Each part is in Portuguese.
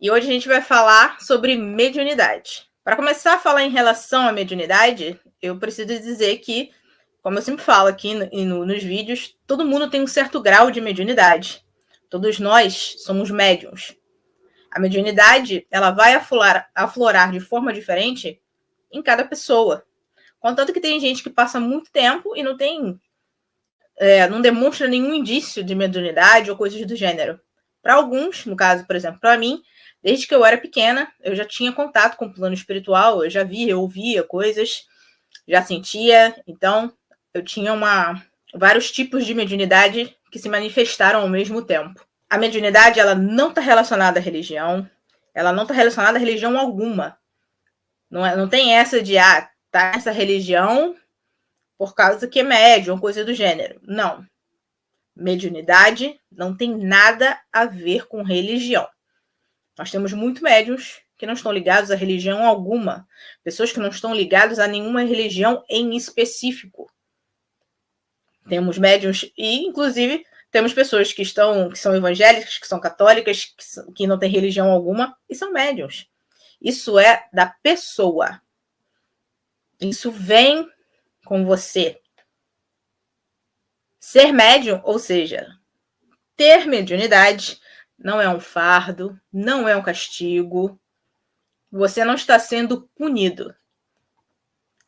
E hoje a gente vai falar sobre mediunidade. Para começar a falar em relação à mediunidade, eu preciso dizer que, como eu sempre falo aqui nos vídeos, todo mundo tem um certo grau de mediunidade. Todos nós somos médiums. A mediunidade, ela vai aflorar de forma diferente em cada pessoa. Contanto que tem gente que passa muito tempo e não demonstra nenhum indício de mediunidade ou coisas do gênero. Para alguns, no caso, por exemplo, para mim, desde que eu era pequena, eu já tinha contato com o plano espiritual, eu já via, eu ouvia coisas, já sentia, então eu tinha vários tipos de mediunidade que se manifestaram ao mesmo tempo. A mediunidade, ela não está relacionada à religião, ela não está relacionada a religião alguma. Não tem essa de, tá essa religião por causa que é médium, coisa do gênero. Não. Mediunidade não tem nada a ver com religião. Nós temos muitos médiuns que não estão ligados a religião alguma. Pessoas que não estão ligadas a nenhuma religião em específico. Temos médiuns e, inclusive, temos pessoas que são evangélicas, que são católicas, que não têm religião alguma e são médiuns. Isso é da pessoa. Isso vem com você. Ser médium, ou seja, ter mediunidade, não é um fardo, não é um castigo. Você não está sendo punido.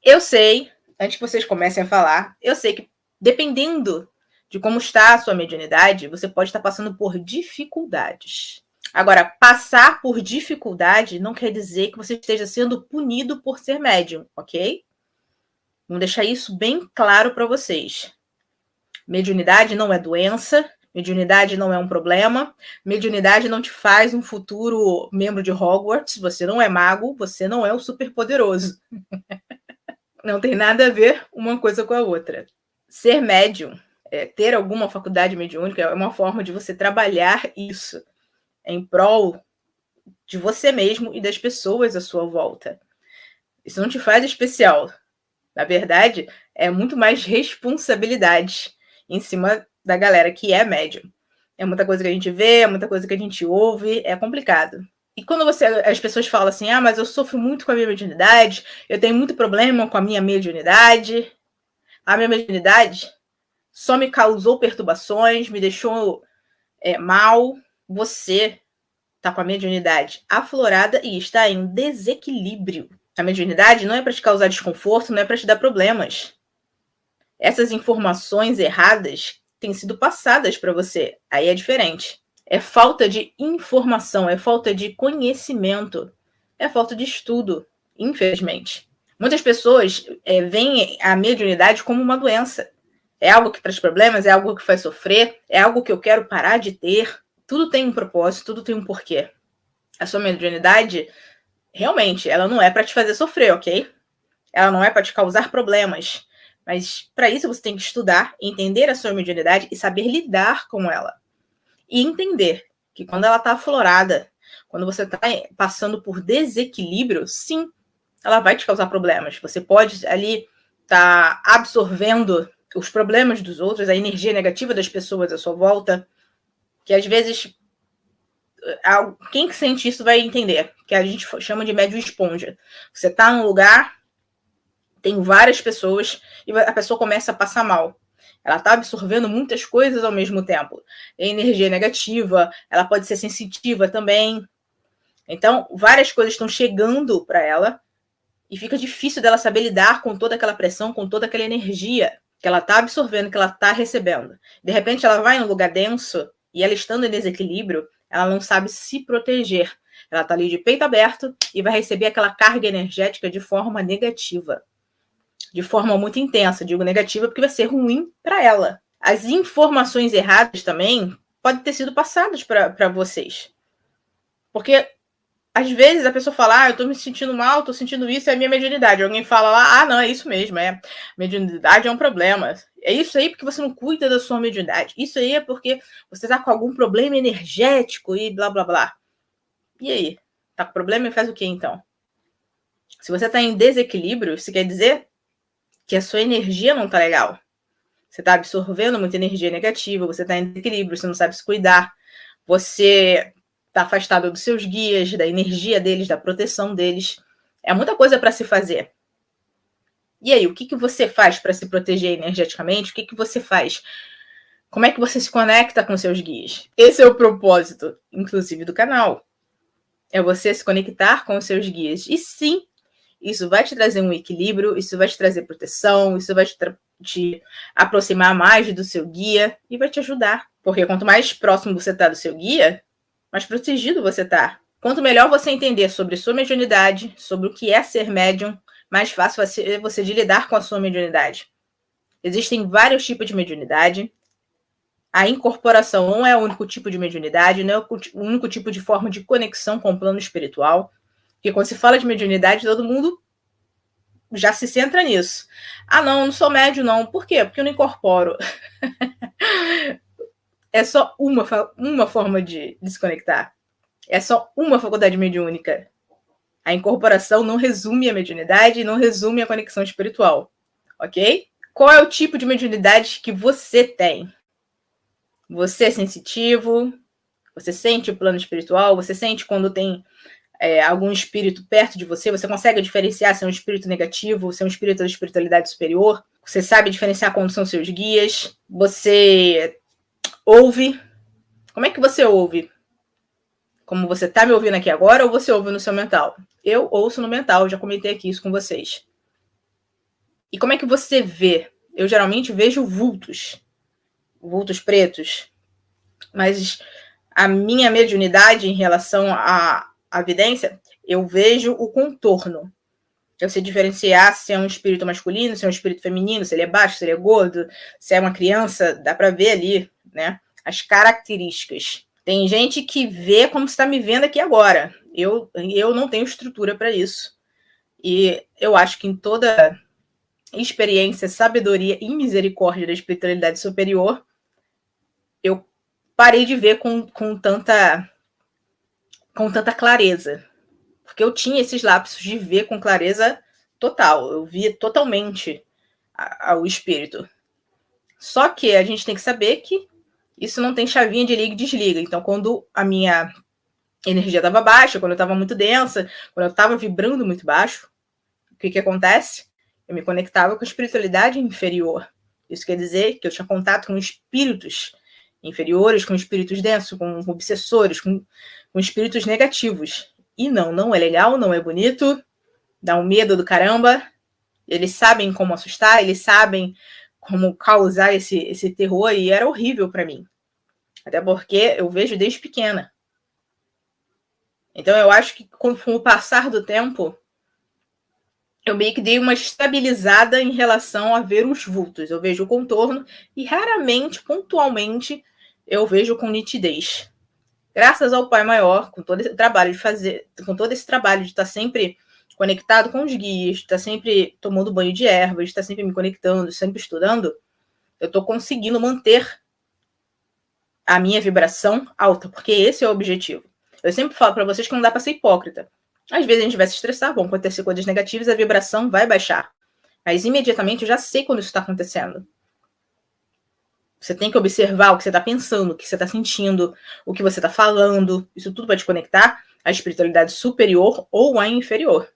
Eu sei, antes que vocês comecem a falar, eu sei que dependendo de como está a sua mediunidade, você pode estar passando por dificuldades. Agora, passar por dificuldade não quer dizer que você esteja sendo punido por ser médium, ok? Vamos deixar isso bem claro para vocês. Mediunidade não é doença, mediunidade não é um problema, mediunidade não te faz um futuro membro de Hogwarts, você não é mago, você não é o superpoderoso. Não tem nada a ver uma coisa com a outra. Ser médium, ter alguma faculdade mediúnica é uma forma de você trabalhar isso em prol de você mesmo e das pessoas à sua volta. Isso não te faz especial. Na verdade, é muito mais responsabilidade em cima da galera que é médium. É muita coisa que a gente vê, é muita coisa que a gente ouve, é complicado. E quando as pessoas falam assim, mas eu sofro muito com a minha mediunidade, eu tenho muito problema com a minha mediunidade, a minha mediunidade só me causou perturbações, me deixou mal. Você está com a mediunidade aflorada e está em desequilíbrio. A mediunidade não é para te causar desconforto, não é para te dar problemas. Essas informações erradas têm sido passadas para você. Aí é diferente. É falta de informação, é falta de conhecimento, é falta de estudo, infelizmente. Muitas pessoas veem a mediunidade como uma doença. É algo que traz problemas, é algo que faz sofrer, é algo que eu quero parar de ter. Tudo tem um propósito, tudo tem um porquê. A sua mediunidade, realmente, ela não é para te fazer sofrer, ok? Ela não é para te causar problemas. Mas para isso você tem que estudar, entender a sua mediunidade e saber lidar com ela. E entender que quando ela está aflorada, quando você está passando por desequilíbrio, sim, ela vai te causar problemas. Você pode ali estar absorvendo os problemas dos outros, a energia negativa das pessoas à sua volta, que às vezes quem que sente isso vai entender, que a gente chama de médium esponja. Você está num lugar, tem várias pessoas e a pessoa começa a passar mal. Ela está absorvendo muitas coisas ao mesmo tempo. Energia negativa, ela pode ser sensitiva também. Então, várias coisas estão chegando para ela e fica difícil dela saber lidar com toda aquela pressão, com toda aquela energia que ela está absorvendo, que ela está recebendo. De repente, ela vai num lugar denso e ela estando em desequilíbrio, ela não sabe se proteger. Ela está ali de peito aberto e vai receber aquela carga energética de forma negativa. De forma muito intensa. Digo negativa porque vai ser ruim para ela. As informações erradas também podem ter sido passadas para vocês. Porque às vezes a pessoa fala, eu tô me sentindo mal, tô sentindo isso, é a minha mediunidade. Alguém fala lá, não, é isso mesmo, mediunidade é um problema. É isso aí porque você não cuida da sua mediunidade. Isso aí é porque você tá com algum problema energético e blá, blá, blá. E aí? Tá com problema e faz o quê, então? Se você tá em desequilíbrio, isso quer dizer que a sua energia não tá legal. Você tá absorvendo muita energia negativa, você tá em desequilíbrio, você não sabe se cuidar, você está afastada dos seus guias, da energia deles, da proteção deles. É muita coisa para se fazer. E aí, o que você faz para se proteger energeticamente? O que você faz? Como é que você se conecta com seus guias? Esse é o propósito, inclusive, do canal. É você se conectar com os seus guias. E sim, isso vai te trazer um equilíbrio, isso vai te trazer proteção, isso vai te aproximar mais do seu guia e vai te ajudar. Porque quanto mais próximo você está do seu guia, mais protegido você está. Quanto melhor você entender sobre sua mediunidade, sobre o que é ser médium, mais fácil vai ser você de lidar com a sua mediunidade. Existem vários tipos de mediunidade. A incorporação não é o único tipo de mediunidade, não é o único tipo de forma de conexão com o plano espiritual. Porque quando se fala de mediunidade, todo mundo já se centra nisso. Ah, não sou médium, não. Por quê? Porque eu não incorporo. É só uma forma de se conectar. É só uma faculdade mediúnica. A incorporação não resume a mediunidade e não resume a conexão espiritual. Ok? Qual é o tipo de mediunidade que você tem? Você é sensitivo? Você sente o plano espiritual? Você sente quando tem algum espírito perto de você? Você consegue diferenciar se é um espírito negativo, se é um espírito da espiritualidade superior? Você sabe diferenciar quando são seus guias? Você ouve? Como é que você ouve? Como você está me ouvindo aqui agora ou você ouve no seu mental? Eu ouço no mental, já comentei aqui isso com vocês. E como é que você vê? Eu geralmente vejo vultos pretos, mas a minha mediunidade em relação à vidência, eu vejo o contorno. Eu sei diferenciar se é um espírito masculino, se é um espírito feminino, se ele é baixo, se ele é gordo, se é uma criança, dá para ver ali, né? As características. Tem gente que vê como você está me vendo aqui agora. Eu não tenho estrutura para isso. E eu acho que em toda experiência, sabedoria e misericórdia da espiritualidade superior, eu parei de ver com tanta clareza. Porque eu tinha esses lapsos de ver com clareza total. Eu via totalmente o espírito. Só que a gente tem que saber que isso não tem chavinha de liga e desliga. Então, quando a minha energia estava baixa, quando eu estava muito densa, quando eu estava vibrando muito baixo, o que acontece? Eu me conectava com a espiritualidade inferior. Isso quer dizer que eu tinha contato com espíritos inferiores, com espíritos densos, com obsessores, com espíritos negativos. E não é legal, não é bonito, dá um medo do caramba. Eles sabem como assustar, eles sabem como causar esse terror, e era horrível para mim. Até porque eu vejo desde pequena. Então eu acho que com o passar do tempo, eu meio que dei uma estabilizada em relação a ver os vultos. Eu vejo o contorno e raramente, pontualmente, eu vejo com nitidez. Graças ao Pai Maior, com todo esse trabalho de estar sempre conectado com os guias, de estar sempre tomando banho de ervas, de estar sempre me conectando, sempre estudando, eu estou conseguindo manter a minha vibração alta, porque esse é o objetivo. Eu sempre falo para vocês que não dá para ser hipócrita. Às vezes a gente vai se estressar, vão acontecer coisas negativas, a vibração vai baixar. Mas imediatamente eu já sei quando isso está acontecendo. Você tem que observar o que você está pensando, o que você está sentindo, o que você está falando. Isso tudo vai te conectar à espiritualidade superior ou à inferior.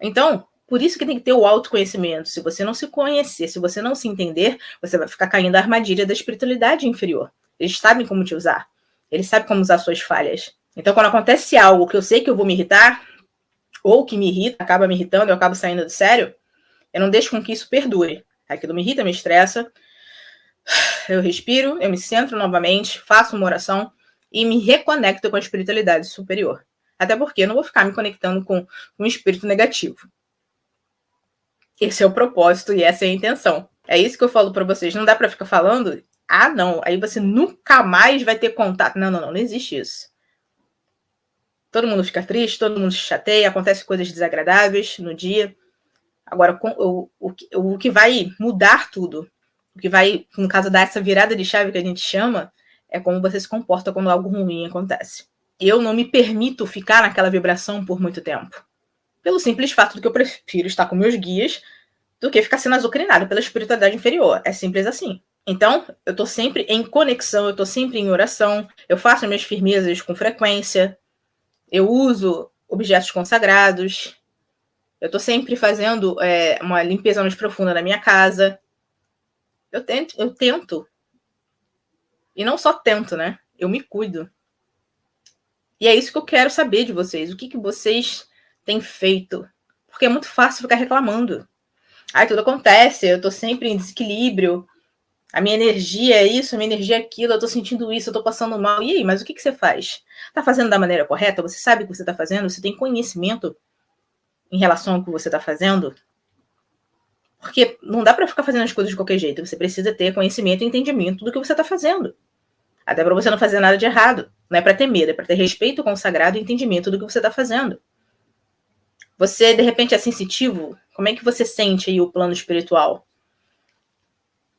Então, por isso que tem que ter o autoconhecimento. Se você não se conhecer, se você não se entender, você vai ficar caindo na armadilha da espiritualidade inferior. Eles sabem como te usar. Eles sabem como usar suas falhas. Então, quando acontece algo que eu sei que eu vou me irritar, ou que me irrita, acaba me irritando, eu acabo saindo do sério, eu não deixo com que isso perdure. Aquilo me irrita, me estressa, eu respiro, eu me centro novamente, faço uma oração e me reconecto com a espiritualidade superior. Até porque eu não vou ficar me conectando com um espírito negativo. Esse é o propósito e essa é a intenção. É isso que eu falo para vocês. Não dá para ficar falando, não, aí você nunca mais vai ter contato. Não existe isso. Todo mundo fica triste, todo mundo se chateia, acontecem coisas desagradáveis no dia. Agora, o que vai mudar tudo, o que vai, no caso, dar essa virada de chave que a gente chama, é como você se comporta quando algo ruim acontece. Eu não me permito ficar naquela vibração por muito tempo. Pelo simples fato de que eu prefiro estar com meus guias do que ficar sendo azucrinado pela espiritualidade inferior. É simples assim. Então, eu estou sempre em conexão, eu estou sempre em oração, eu faço minhas firmezas com frequência, eu uso objetos consagrados, eu estou sempre fazendo uma limpeza mais profunda na minha casa. Eu tento. E não só tento, né? Eu me cuido. E é isso que eu quero saber de vocês. O que vocês têm feito? Porque é muito fácil ficar reclamando. Ai, tudo acontece, eu tô sempre em desequilíbrio. A minha energia é isso, a minha energia é aquilo, eu tô sentindo isso, eu tô passando mal. E aí, mas o que você faz? Tá fazendo da maneira correta? Você sabe o que você tá fazendo? Você tem conhecimento em relação ao que você tá fazendo? Porque não dá pra ficar fazendo as coisas de qualquer jeito. Você precisa ter conhecimento e entendimento do que você tá fazendo. Até pra você não fazer nada de errado. Não é pra ter medo, é pra ter respeito consagrado e entendimento do que você tá fazendo. Você, de repente, é sensitivo? Como é que você sente aí o plano espiritual?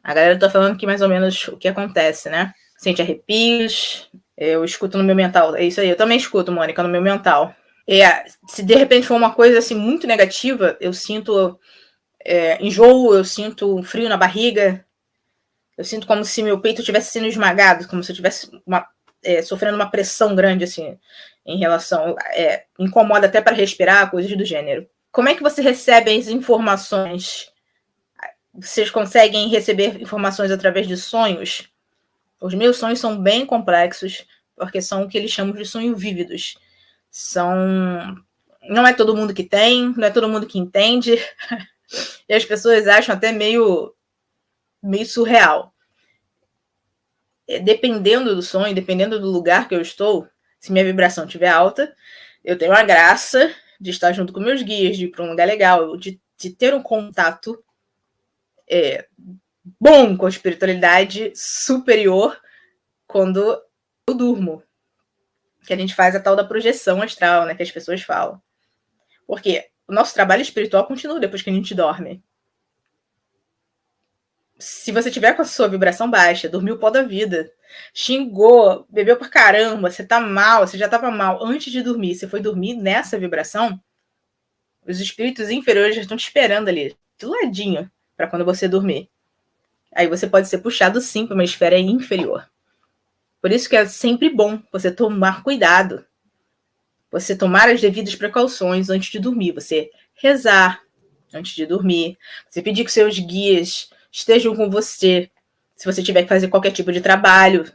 A galera tá falando aqui mais ou menos o que acontece, né? Sente arrepios, eu escuto no meu mental. É isso aí, eu também escuto, Mônica, no meu mental. Se de repente for uma coisa assim muito negativa, eu sinto enjoo, eu sinto um frio na barriga, eu sinto como se meu peito estivesse sendo esmagado, como se eu estivesse sofrendo uma pressão grande, assim, em relação... incomoda até para respirar, coisas do gênero. Como é que você recebe as informações? Vocês conseguem receber informações através de sonhos? Os meus sonhos são bem complexos, porque são o que eles chamam de sonhos vívidos. Não é todo mundo que tem, não é todo mundo que entende, e as pessoas acham até meio surreal. Dependendo do sonho, dependendo do lugar que eu estou, se minha vibração estiver alta, eu tenho a graça de estar junto com meus guias, de ir para um lugar legal, de ter um contato bom com a espiritualidade superior quando eu durmo. Que a gente faz a tal da projeção astral, né, que as pessoas falam. Porque o nosso trabalho espiritual continua depois que a gente dorme. Se você tiver com a sua vibração baixa, dormiu o pó da vida, xingou, bebeu pra caramba, você tá mal, você já tava mal antes de dormir, você foi dormir nessa vibração, os espíritos inferiores já estão te esperando ali, do ladinho, pra quando você dormir. Aí você pode ser puxado sim pra uma esfera inferior. Por isso que é sempre bom você tomar cuidado, você tomar as devidas precauções antes de dormir, você rezar antes de dormir, você pedir que seus guias estejam com você, se você tiver que fazer qualquer tipo de trabalho,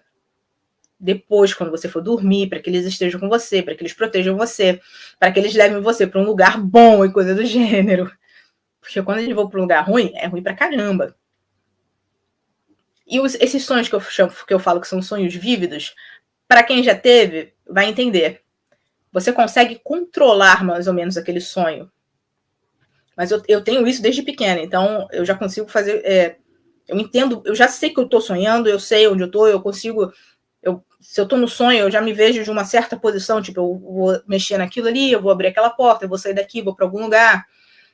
depois, quando você for dormir, para que eles estejam com você, para que eles protejam você, para que eles levem você para um lugar bom e coisa do gênero. Porque quando eles vão para um lugar ruim, é ruim pra caramba. E esses sonhos que eu falo que são sonhos vívidos, para quem já teve, vai entender. Você consegue controlar mais ou menos aquele sonho. Mas eu tenho isso desde pequena, então eu já consigo fazer... eu entendo, eu já sei que eu tô sonhando, eu sei onde eu tô, eu consigo... se eu tô no sonho, eu já me vejo de uma certa posição, tipo, eu vou mexer naquilo ali, eu vou abrir aquela porta, eu vou sair daqui, vou pra algum lugar.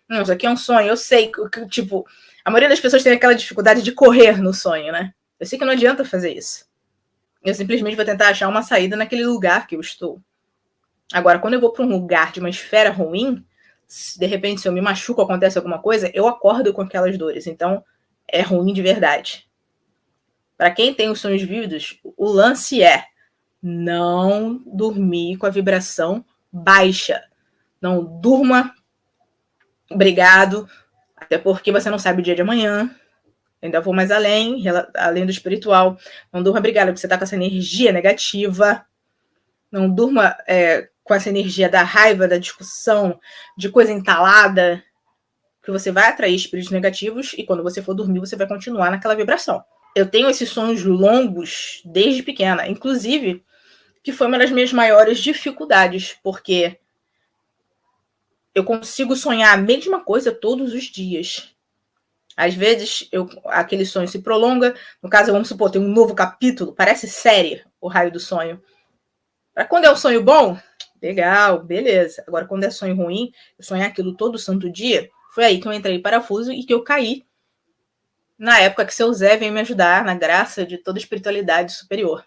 Não, isso aqui é um sonho, eu sei que, tipo... A maioria das pessoas tem aquela dificuldade de correr no sonho, né? Eu sei que não adianta fazer isso. Eu simplesmente vou tentar achar uma saída naquele lugar que eu estou. Agora, quando eu vou pra um lugar de uma esfera ruim... de repente, se eu me machuco, acontece alguma coisa, eu acordo com aquelas dores. Então, é ruim de verdade. Para quem tem os sonhos vívidos, o lance é não dormir com a vibração baixa. Não durma obrigado, até porque você não sabe o dia de amanhã. Ainda vou mais além do espiritual. Não durma obrigado, porque você está com essa energia negativa. Não durma com essa energia da raiva, da discussão, de coisa entalada, que você vai atrair espíritos negativos e quando você for dormir, você vai continuar naquela vibração. Eu tenho esses sonhos longos desde pequena, inclusive, que foi uma das minhas maiores dificuldades, porque eu consigo sonhar a mesma coisa todos os dias. Às vezes, aquele sonho se prolonga, no caso, vamos supor, tem um novo capítulo, parece série, o raio do sonho. Para quando é um sonho bom, legal, beleza. Agora, quando é sonho ruim, eu sonhar aquilo todo santo dia, foi aí que eu entrei em parafuso e que eu caí na época que seu Zé veio me ajudar, na graça de toda a espiritualidade superior.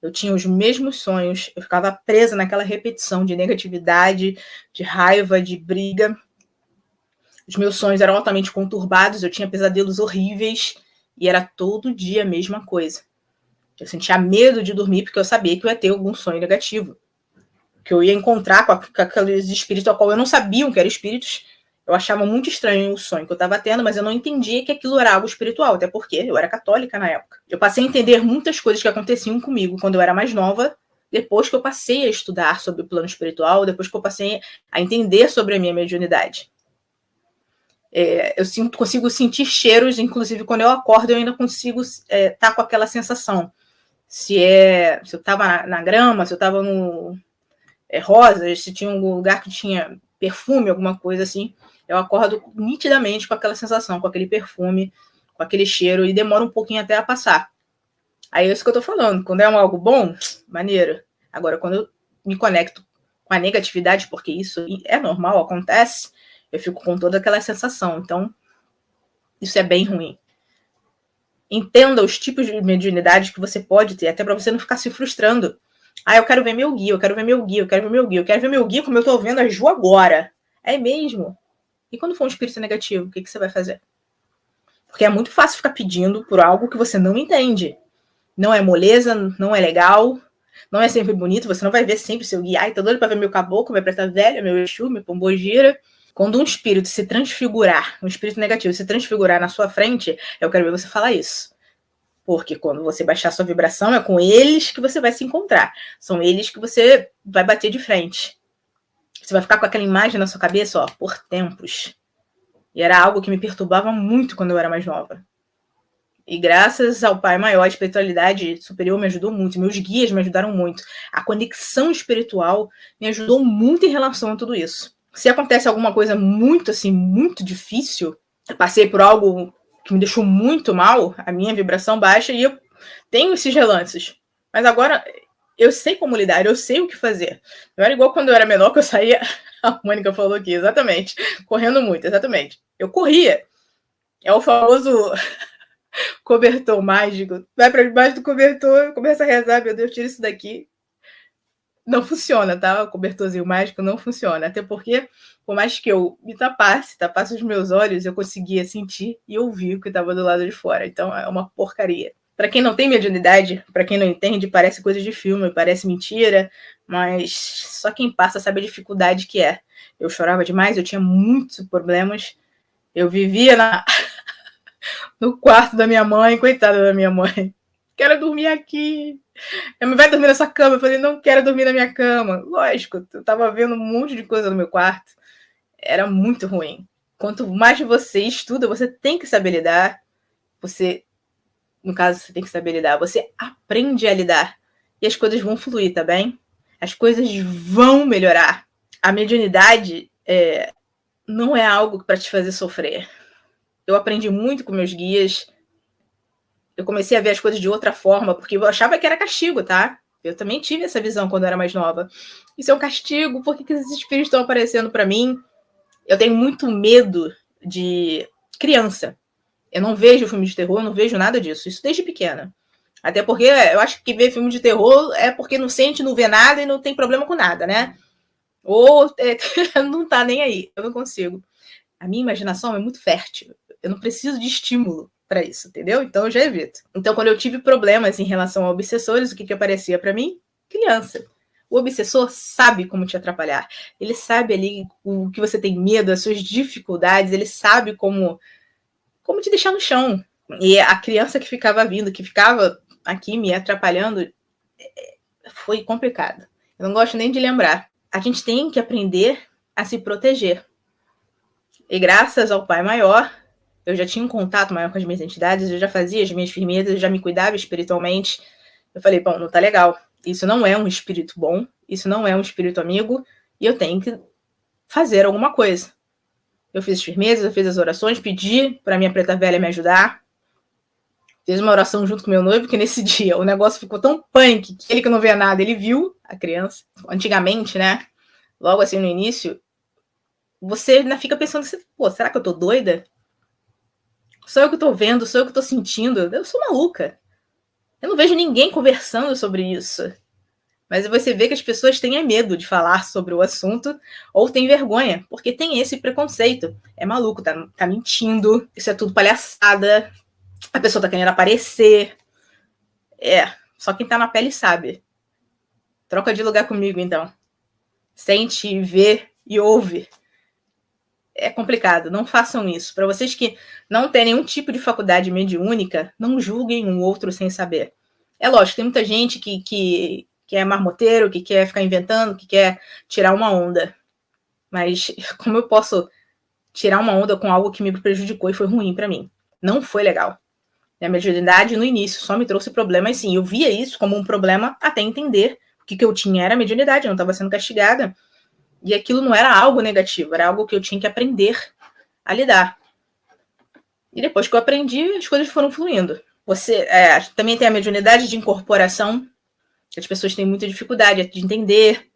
Eu tinha os mesmos sonhos, eu ficava presa naquela repetição de negatividade, de raiva, de briga. Os meus sonhos eram altamente conturbados, eu tinha pesadelos horríveis, E era todo dia a mesma coisa. Eu sentia medo de dormir porque eu sabia que eu ia ter algum sonho negativo. Que eu ia encontrar com aqueles espíritos ao qual eu não sabia que eram espíritos. Eu achava muito estranho o sonho que eu estava tendo, mas eu não entendia que aquilo era algo espiritual, até porque eu era católica na época. Eu passei a entender muitas coisas que aconteciam comigo quando eu era mais nova, depois que eu passei a estudar sobre o plano espiritual, depois que eu passei a entender sobre a minha mediunidade. Eu consigo sentir cheiros, inclusive quando eu acordo eu ainda consigo estar com aquela sensação. Se eu estava na grama, se eu estava no rosas, se tinha algum lugar que tinha perfume, alguma coisa assim, eu acordo nitidamente com aquela sensação, com aquele perfume, com aquele cheiro, e demora um pouquinho até a passar. Aí é isso que eu tô falando, quando é algo bom, maneiro. Agora, quando eu me conecto com a negatividade, porque isso é normal, acontece, eu fico com toda aquela sensação. Então, isso é bem ruim. Entenda os tipos de mediunidade que você pode ter, até para você não ficar se frustrando. Eu quero ver meu guia, eu quero ver meu guia, eu quero ver meu guia, eu quero ver meu guia como eu tô vendo a Ju agora. É mesmo? E quando for um espírito negativo, o que você vai fazer? Porque é muito fácil ficar pedindo por algo que você não entende. Não é moleza, não é legal, não é sempre bonito, você não vai ver sempre seu guia. Tô doido pra ver meu caboclo, minha preta velha, meu Exu, meu pombogira. Quando um espírito se transfigurar, um espírito negativo se transfigurar na sua frente, eu quero ver você falar isso. Porque quando você baixar sua vibração, é com eles que você vai se encontrar. São eles que você vai bater de frente. Você vai ficar com aquela imagem na sua cabeça, por tempos. E era algo que me perturbava muito quando eu era mais nova. E graças ao Pai Maior, a espiritualidade superior me ajudou muito. Meus guias me ajudaram muito. A conexão espiritual me ajudou muito em relação a tudo isso. Se acontece alguma coisa muito, assim, muito difícil, eu passei por algo que me deixou muito mal, a minha vibração baixa, e eu tenho esses relances. Mas agora eu sei como lidar, eu sei o que fazer. Não era igual quando eu era menor, que eu saía, a Mônica falou aqui, exatamente, correndo muito, exatamente. Eu corria. É o famoso cobertor mágico. Vai para debaixo do cobertor, começa a rezar, meu Deus, tira isso daqui. Não funciona, tá? O cobertorzinho mágico não funciona. Até porque, por mais que eu me tapasse os meus olhos, eu conseguia sentir e ouvir o que estava do lado de fora. Então é uma porcaria. Para quem não tem mediunidade, para quem não entende, parece coisa de filme, parece mentira, mas só quem passa sabe a dificuldade que é. Eu chorava demais, eu tinha muitos problemas. Eu vivia no quarto da minha mãe, coitada da minha mãe. Quero dormir aqui. Vai dormir nessa cama? Eu falei, não quero dormir na minha cama. Lógico, eu tava vendo um monte de coisa no meu quarto. Era muito ruim. Quanto mais você estuda, você tem que saber lidar. No caso, você tem que saber lidar. Você aprende a lidar. E as coisas vão fluir, tá bem? As coisas vão melhorar. A mediunidade não é algo para te fazer sofrer. Eu aprendi muito com meus guias. Eu comecei a ver as coisas de outra forma, porque eu achava que era castigo, tá? Eu também tive essa visão quando eu era mais nova. Isso é um castigo, por que esses espíritos estão aparecendo para mim? Eu tenho muito medo de criança. Eu não vejo filme de terror, eu não vejo nada disso. Isso desde pequena. Até porque eu acho que ver filme de terror é porque não sente, não vê nada e não tem problema com nada, né? Ou não tá nem aí. Eu não consigo. A minha imaginação é muito fértil. Eu não preciso de estímulo para isso, entendeu? Então eu já evito. Então, quando eu tive problemas em relação a obsessores, o que aparecia para mim? Criança. O obsessor sabe como te atrapalhar. Ele sabe ali o que você tem medo, as suas dificuldades, ele sabe como te deixar no chão. E a criança que ficava vindo, que ficava aqui me atrapalhando, foi complicado. Eu não gosto nem de lembrar. A gente tem que aprender a se proteger. E graças ao Pai Maior, eu já tinha um contato maior com as minhas entidades, eu já fazia as minhas firmezas, eu já me cuidava espiritualmente. Eu falei, bom, não tá legal. Isso não é um espírito bom, isso não é um espírito amigo, e eu tenho que fazer alguma coisa. Eu fiz as firmezas, eu fiz as orações, pedi pra minha preta velha me ajudar. Fiz uma oração junto com meu noivo, que nesse dia o negócio ficou tão punk que ele que não vê nada, ele viu a criança. Antigamente, né? Logo assim no início, você ainda fica pensando assim, pô, será que eu tô doida? Sou eu que tô vendo, sou eu que tô sentindo. Eu sou maluca. Eu não vejo ninguém conversando sobre isso. Mas você vê que as pessoas têm medo de falar sobre o assunto ou têm vergonha, porque tem esse preconceito. É maluco, tá mentindo, isso é tudo palhaçada. A pessoa tá querendo aparecer. Só quem tá na pele sabe. Troca de lugar comigo, então. Sente, vê e ouve. É complicado, não façam isso. Para vocês que não têm nenhum tipo de faculdade mediúnica, não julguem um outro sem saber. É lógico, tem muita gente que é marmoteiro, que quer ficar inventando, que quer tirar uma onda. Mas como eu posso tirar uma onda com algo que me prejudicou e foi ruim para mim? Não foi legal. A mediunidade no início só me trouxe problemas, sim. Eu via isso como um problema até entender que eu tinha era mediunidade, eu não estava sendo castigada. E aquilo não era algo negativo, era algo que eu tinha que aprender a lidar. E depois que eu aprendi, as coisas foram fluindo. Você também tem a mediunidade de incorporação, que as pessoas têm muita dificuldade de entender.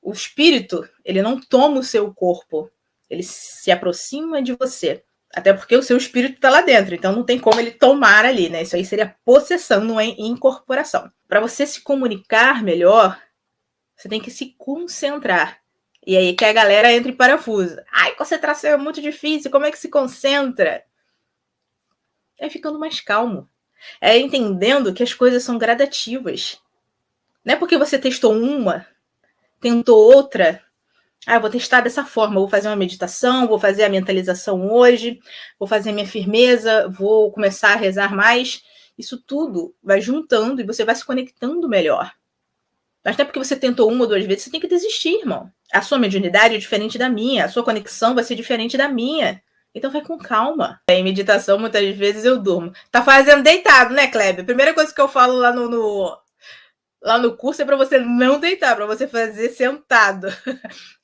O espírito, ele não toma o seu corpo, ele se aproxima de você. Até porque o seu espírito está lá dentro, então não tem como ele tomar ali, né? Isso aí seria possessão, não é incorporação. Para você se comunicar melhor, você tem que se concentrar. E aí que a galera entra em parafuso. Ai, concentração é muito difícil, como é que se concentra? É ficando mais calmo. É entendendo que as coisas são gradativas. Não é porque você testou uma, tentou outra. Eu vou testar dessa forma, vou fazer uma meditação, vou fazer a mentalização hoje, vou fazer minha firmeza, vou começar a rezar mais. Isso tudo vai juntando e você vai se conectando melhor. Mas não é porque você tentou uma ou duas vezes, você tem que desistir, irmão. A sua mediunidade é diferente da minha, a sua conexão vai ser diferente da minha. Então vai com calma. Em meditação, muitas vezes eu durmo. Tá fazendo deitado, né, Kleber? A primeira coisa que eu falo lá no curso é pra você não deitar, pra você fazer sentado.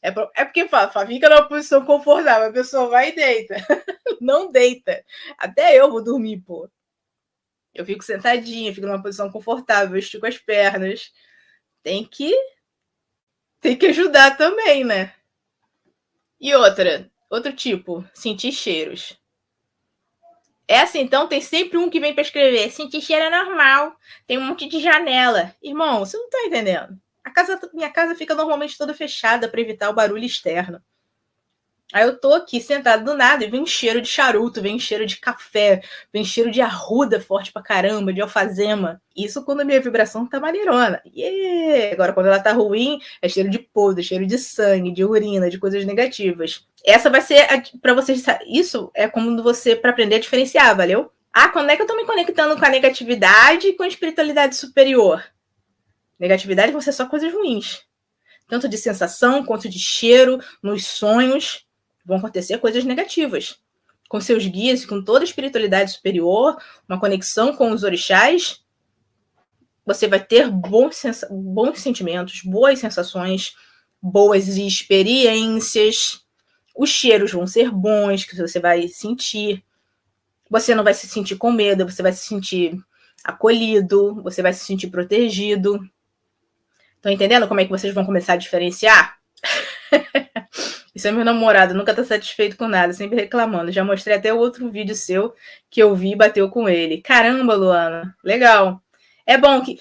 É porque fala, fica numa posição confortável, a pessoa vai e deita. Não deita. Até eu vou dormir, pô. Eu fico sentadinha, fico numa posição confortável, estico as pernas. Tem que ajudar também, né? E outro tipo, sentir cheiros. Essa, então, tem sempre um que vem para escrever. Sentir cheiro é normal. Tem um monte de janela. Irmão, você não tá entendendo. Minha casa fica normalmente toda fechada para evitar o barulho externo. Aí eu tô aqui sentado do nada e vem um cheiro de charuto, vem um cheiro de café, vem um cheiro de arruda forte pra caramba, de alfazema. Isso quando a minha vibração tá maneirona. Agora, quando ela tá ruim, é cheiro de podre, cheiro de sangue, de urina, de coisas negativas. Essa vai ser para vocês. Isso é como você para aprender a diferenciar, valeu? Quando é que eu tô me conectando com a negatividade e com a espiritualidade superior? Negatividade vão ser só coisas ruins. Tanto de sensação quanto de cheiro, nos sonhos. Vão acontecer coisas negativas. Com seus guias, com toda a espiritualidade superior, uma conexão com os orixás, você vai ter bons sentimentos, boas sensações, boas experiências. Os cheiros vão ser bons, que você vai sentir. Você não vai se sentir com medo, você vai se sentir acolhido, você vai se sentir protegido. Estão entendendo como é que vocês vão começar a diferenciar? Isso é meu namorado, nunca tá satisfeito com nada, sempre reclamando. Já mostrei até outro vídeo seu que eu vi e bateu com ele. Caramba, Luana, legal. É bom que...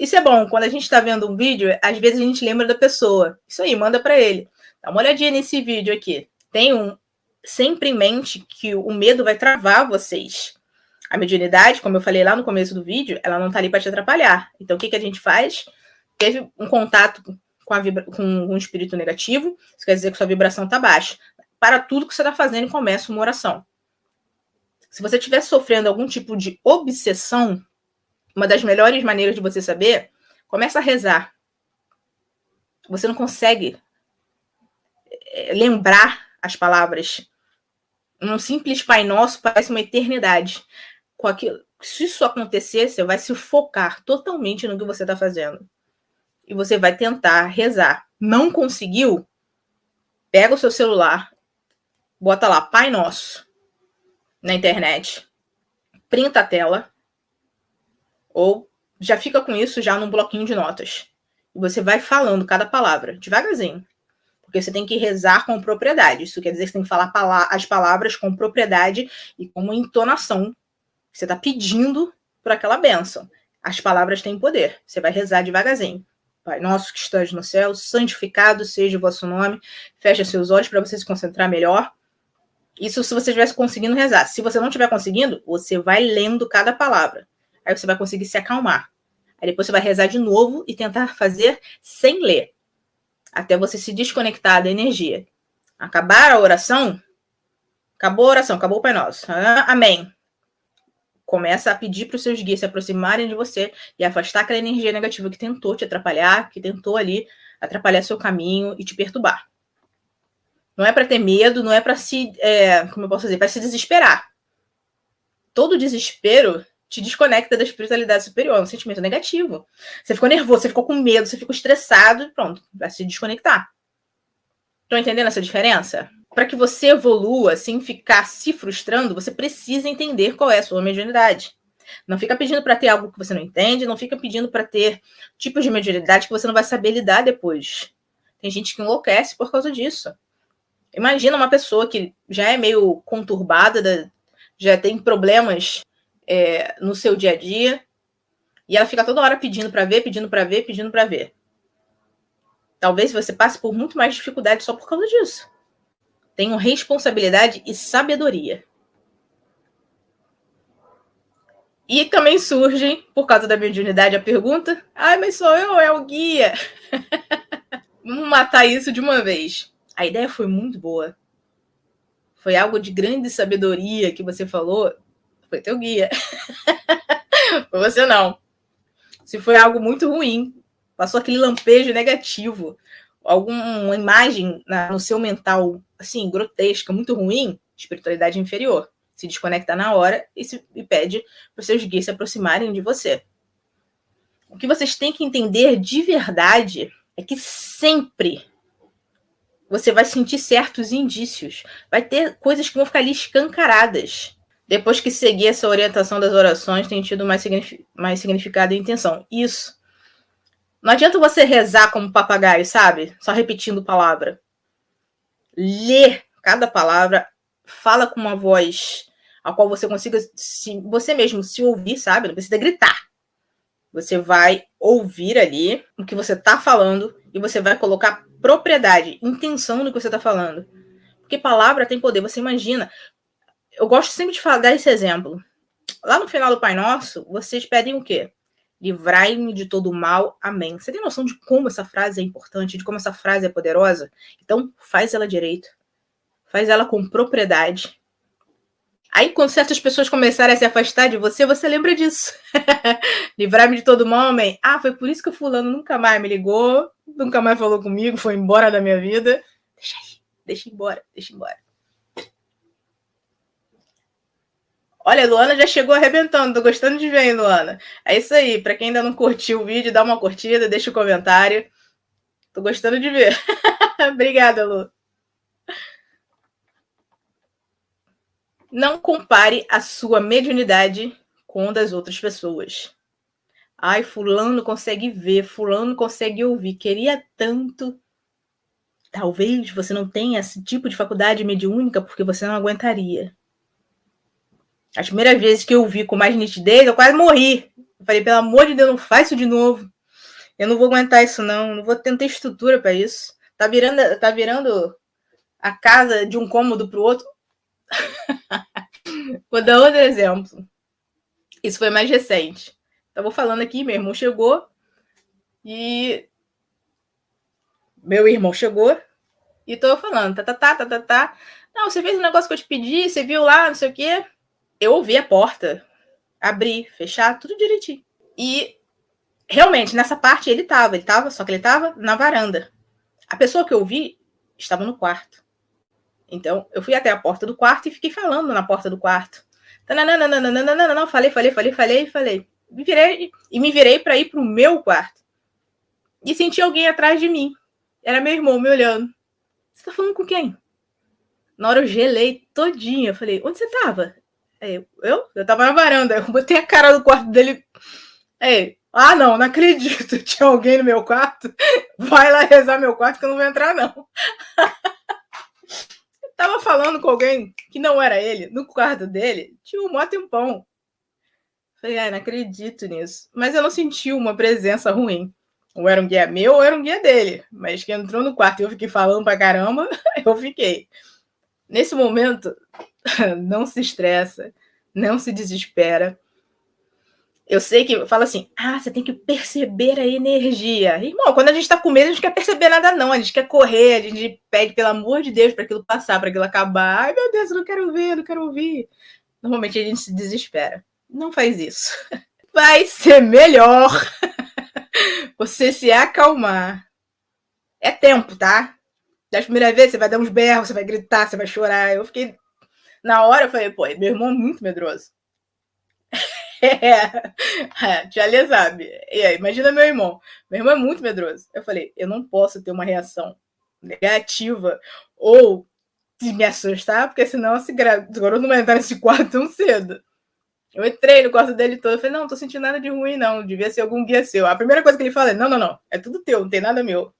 Isso é bom, quando a gente tá vendo um vídeo, às vezes a gente lembra da pessoa. Isso aí, manda pra ele. Dá uma olhadinha nesse vídeo aqui. Sempre em mente que o medo vai travar vocês. A mediunidade, como eu falei lá no começo do vídeo, ela não tá ali pra te atrapalhar. Então, o que a gente faz? Teve um contato com um espírito negativo, isso quer dizer que sua vibração está baixa. Para tudo que você está fazendo, começa uma oração. Se você estiver sofrendo algum tipo de obsessão, uma das melhores maneiras de você saber, começa a rezar. Você não consegue lembrar as palavras. Um simples Pai Nosso parece uma eternidade. Se isso acontecer, você vai se focar totalmente no que você está fazendo. E você vai tentar rezar. Não conseguiu? Pega o seu celular, bota lá Pai Nosso na internet, printa a tela, ou já fica com isso já num bloquinho de notas. E você vai falando cada palavra, devagarzinho. Porque você tem que rezar com propriedade. Isso quer dizer que você tem que falar as palavras com propriedade e com uma entonação. Você está pedindo por aquela bênção. As palavras têm poder. Você vai rezar devagarzinho. Pai nosso que estás no céu, santificado seja o vosso nome. Fecha seus olhos para você se concentrar melhor. Isso se você estivesse conseguindo rezar. Se você não estiver conseguindo, você vai lendo cada palavra. Aí você vai conseguir se acalmar. Aí depois você vai rezar de novo e tentar fazer sem ler. Até você se desconectar da energia. Acabar a oração, acabou a oração, acabou o Pai Nosso. Amém. Começa a pedir para os seus guias se aproximarem de você e afastar aquela energia negativa que tentou te atrapalhar, que tentou ali atrapalhar seu caminho e te perturbar. Não é para ter medo, não é para se, como eu posso dizer, para se desesperar. Todo desespero te desconecta da espiritualidade superior, um sentimento negativo. Você ficou nervoso, você ficou com medo, você ficou estressado e pronto, vai se desconectar. Estão entendendo essa diferença? Para que você evolua sem ficar se frustrando, você precisa entender qual é a sua mediunidade. Não fica pedindo para ter algo que você não entende, não fica pedindo para ter tipos de mediunidade que você não vai saber lidar depois. Tem gente que enlouquece por causa disso. Imagina uma pessoa que já é meio conturbada, já tem problemas no seu dia a dia, e ela fica toda hora pedindo para ver, pedindo para ver, pedindo para ver. Talvez você passe por muito mais dificuldade só por causa disso. Tenham responsabilidade e sabedoria. E também surge, por causa da mediunidade, a pergunta: mas sou eu ou é o guia? Vamos matar isso de uma vez. A ideia foi muito boa. Foi algo de grande sabedoria que você falou. Foi teu guia. Foi você não. Se foi algo muito ruim, passou aquele lampejo negativo, alguma imagem no seu mental, assim, grotesca, muito ruim, espiritualidade inferior. Se desconecta na hora e pede para os seus guias se aproximarem de você. O que vocês têm que entender de verdade é que sempre você vai sentir certos indícios. Vai ter coisas que vão ficar ali escancaradas. Depois que seguir essa orientação das orações, tem tido mais significado e intenção. Isso. Não adianta você rezar como papagaio, sabe? Só repetindo palavra. Lê cada palavra, fala com uma voz a qual você consiga você mesmo se ouvir, sabe? Não precisa gritar. Você vai ouvir ali o que você está falando e você vai colocar propriedade, intenção no que você está falando. Porque palavra tem poder, você imagina. Eu gosto sempre de dar esse exemplo. Lá no final do Pai Nosso, vocês pedem o quê? Livrai-me de todo mal, amém. Você tem noção de como essa frase é importante, de como essa frase é poderosa? Então, faz ela direito. Faz ela com propriedade. Aí, quando certas pessoas começarem a se afastar de você, você lembra disso. Livrar-me de todo mal, amém. Foi por isso que o fulano nunca mais me ligou, nunca mais falou comigo, foi embora da minha vida. Deixa aí, deixa embora. Olha, a Luana já chegou arrebentando, tô gostando de ver, hein, Luana? É isso aí, pra quem ainda não curtiu o vídeo, dá uma curtida, deixa um comentário. Tô gostando de ver. Obrigada, Lu. Não compare a sua mediunidade com a das outras pessoas. Fulano consegue ver, fulano consegue ouvir, queria tanto. Talvez você não tenha esse tipo de faculdade mediúnica porque você não aguentaria. As primeiras vezes que eu vi com mais nitidez, eu quase morri. Eu falei, pelo amor de Deus, não faz isso de novo. Eu não vou aguentar isso, não vou ter estrutura para isso. Tá virando a casa de um cômodo pro outro. Vou dar outro exemplo. Isso foi mais recente. Tava falando aqui, meu irmão chegou e tô falando, tá. Não, você fez um negócio que eu te pedi, você viu lá, não sei o quê. Eu ouvi a porta abrir, fechar, tudo direitinho. E realmente, nessa parte ele tava, só que ele tava na varanda. A pessoa que eu vi estava no quarto. Então, eu fui até a porta do quarto e fiquei falando na porta do quarto. Não, falei. Me virei para ir pro meu quarto. E senti alguém atrás de mim. Era meu irmão me olhando. Você tá falando com quem? Na hora eu gelei todinha. Eu falei, onde você tava? Eu tava na varanda. Eu botei a cara do quarto dele. Não acredito. Tinha alguém no meu quarto. Vai lá rezar meu quarto que eu não vou entrar, não. Eu tava falando com alguém que não era ele, no quarto dele. Tinha um mó tempão. Falei, não acredito nisso. Mas eu não senti uma presença ruim. Ou era um guia meu ou era um guia dele. Mas que entrou no quarto e eu fiquei falando pra caramba, eu fiquei. Nesse momento, não se estressa, não se desespera. Eu sei que fala assim, você tem que perceber a energia. Irmão, quando a gente tá com medo, a gente não quer perceber nada não, a gente quer correr, a gente pede, pelo amor de Deus, para aquilo passar, para aquilo acabar. Ai, meu Deus, eu não quero ver, eu não quero ouvir. Normalmente a gente se desespera. Não faz isso. Vai ser melhor você se acalmar. É tempo, tá? Das primeiras vezes, você vai dar uns berros, você vai gritar, você vai chorar. Eu fiquei... Na hora, eu falei, pô, meu irmão é muito medroso. Já lhe sabe. E aí, imagina meu irmão. Meu irmão é muito medroso. Eu falei, eu não posso ter uma reação negativa ou me assustar, porque senão esse garoto não vai entrar nesse quarto tão cedo. Eu entrei no quarto dele todo, eu falei, não tô sentindo nada de ruim, não. Devia ser algum guia seu. A primeira coisa que ele fala é, não. É tudo teu, não tem nada meu.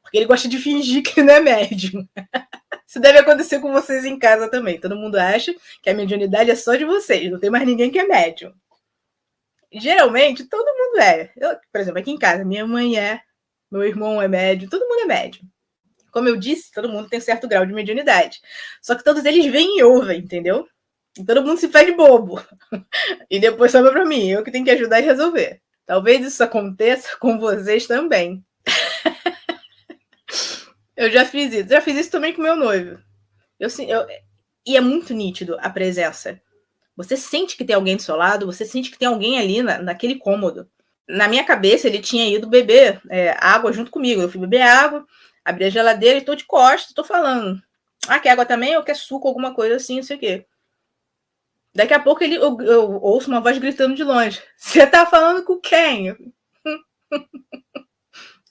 Porque ele gosta de fingir que não é médium. Isso deve acontecer com vocês em casa também. Todo mundo acha que a mediunidade é só de vocês. Não tem mais ninguém que é médium. Geralmente, todo mundo é. Eu, por exemplo, aqui em casa, minha mãe é, meu irmão é médium, todo mundo é médium. Como eu disse, todo mundo tem um certo grau de mediunidade. Só que todos eles vêm e ouvem, entendeu? E todo mundo se faz de bobo. E depois sobra pra mim, eu que tenho que ajudar e resolver. Talvez isso aconteça com vocês também. Eu já fiz isso também com meu noivo. E é muito nítido a presença. Você sente que tem alguém do seu lado, você sente que tem alguém ali naquele cômodo. Na minha cabeça, ele tinha ido beber água junto comigo. Eu fui beber água, abri a geladeira e tô de costas, tô falando. Quer água também? Ou quer suco, alguma coisa assim, não sei o quê. Daqui a pouco eu ouço uma voz gritando de longe. Você tá falando com quem?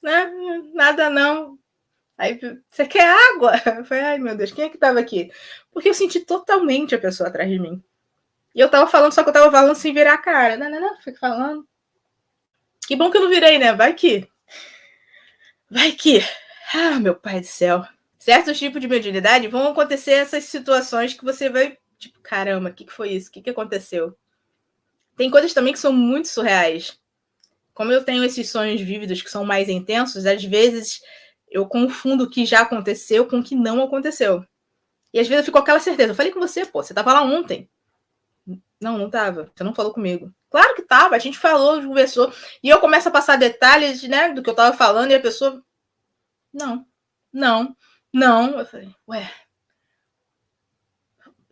Né? Nada não. Aí, você quer água? Eu falei, ai meu Deus, quem é que tava aqui? Porque eu senti totalmente a pessoa atrás de mim. E eu tava falando, só que eu tava falando sem virar a cara. Não, fica falando. Que bom que eu não virei, né? Vai que. Meu pai do céu. Certos tipos de mediunidade vão acontecer essas situações que você vai, tipo, caramba, o que foi isso? O que aconteceu? Tem coisas também que são muito surreais. Como eu tenho esses sonhos vívidos que são mais intensos, às vezes eu confundo o que já aconteceu com o que não aconteceu. E às vezes eu fico com aquela certeza. Eu falei com você, pô, você tava lá ontem. Não tava. Você não falou comigo. Claro que tava, a gente falou, conversou. E eu começo a passar detalhes, né, do que eu tava falando, e a pessoa. Não. Eu falei, ué.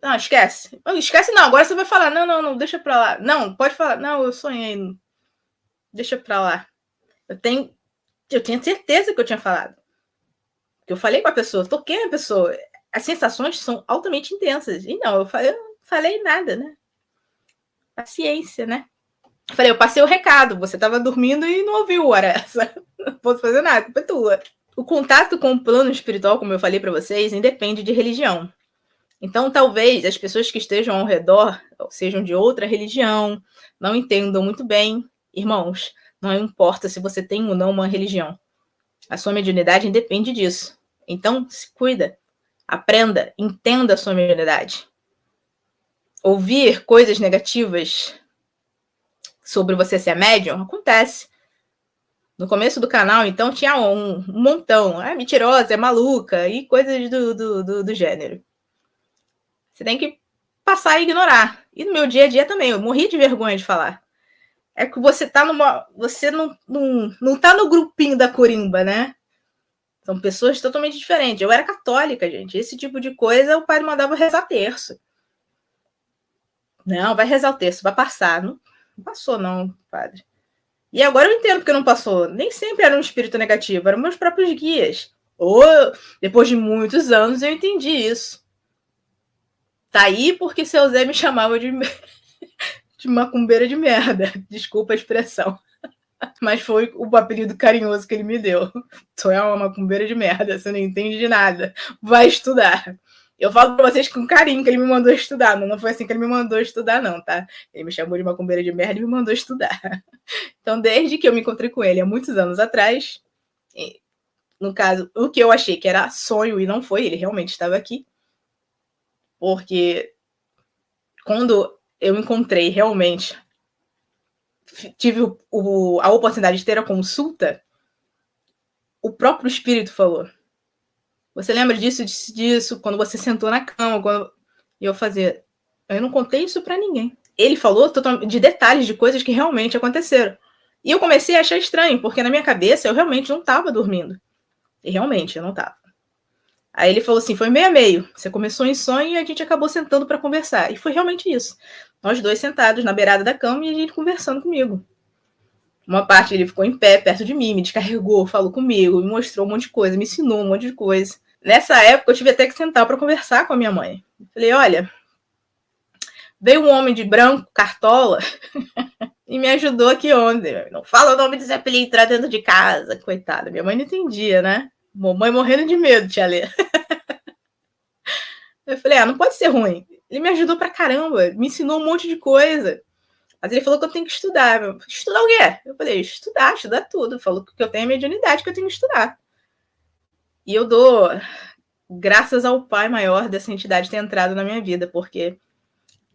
Não, esquece. Esquece não, agora você vai falar. Não, deixa pra lá. Não, pode falar. Não, eu sonhei. Deixa pra lá. Eu tinha certeza que eu tinha falado. Que eu falei com a pessoa, toquei na pessoa. As sensações são altamente intensas. E não, eu falei nada, né? Paciência, né? Falei, eu passei o recado, você estava dormindo e não ouviu, hora essa. Não posso fazer nada, culpa é tua. O contato com o plano espiritual, como eu falei para vocês, independe de religião. Então, talvez as pessoas que estejam ao redor sejam de outra religião, não entendam muito bem. Irmãos, não importa se você tem ou não uma religião. A sua mediunidade independe disso. Então, se cuida, aprenda, entenda a sua mediunidade. Ouvir coisas negativas sobre você ser médium acontece. No começo do canal, então, tinha um montão. Mentirosa, é maluca e coisas do gênero. Você tem que passar a ignorar. E no meu dia a dia também, eu morri de vergonha de falar. É que você tá você não tá no grupinho da corimba, né? São pessoas totalmente diferentes. Eu era católica, gente. Esse tipo de coisa, o padre mandava rezar terço. Não, vai rezar o terço, vai passar. Não passou, não, padre. E agora eu entendo porque não passou. Nem sempre era um espírito negativo, eram meus próprios guias. Ou, depois de muitos anos, eu entendi isso. Tá aí porque seu Zé me chamava de macumbeira de merda. Desculpa a expressão. Mas foi o apelido carinhoso que ele me deu. Tu é uma macumbeira de merda, você não entende de nada. Vai estudar. Eu falo pra vocês com carinho que ele me mandou estudar. Não foi assim que ele me mandou estudar, não, tá? Ele me chamou de macumbeira de merda e me mandou estudar. Então, desde que eu me encontrei com ele há muitos anos atrás, no caso, o que eu achei que era sonho e não foi, ele realmente estava aqui. Porque quando eu encontrei realmente, tive a oportunidade de ter a consulta, o próprio espírito falou. Você lembra disso, disso, quando você sentou na cama, quando... E eu fazia, eu não contei isso pra ninguém. Ele falou de detalhes de coisas que realmente aconteceram. E eu comecei a achar estranho, porque na minha cabeça eu realmente não tava dormindo. E realmente, eu não tava. Aí ele falou assim, foi meio a meio. Você começou em sonho e a gente acabou sentando pra conversar. E foi realmente isso. Nós dois sentados na beirada da cama e a gente conversando comigo. Uma parte ele ficou em pé, perto de mim, me descarregou, falou comigo, me mostrou um monte de coisa, me ensinou um monte de coisa. Nessa época, eu tive até que sentar para conversar com a minha mãe. Falei, olha, veio um homem de branco, cartola, e me ajudou aqui ontem. Não fala o nome do Zé Pilintra dentro de casa. Coitada, minha mãe não entendia, né? Mamãe morrendo de medo, tia Lê. Eu falei, não pode ser ruim. Ele me ajudou pra caramba, me ensinou um monte de coisa. Mas ele falou que eu tenho que estudar. Estudar o quê? Eu falei, estudar tudo. Falou que eu tenho a mediunidade, que eu tenho que estudar. E eu dou graças ao pai maior dessa entidade ter entrado na minha vida, porque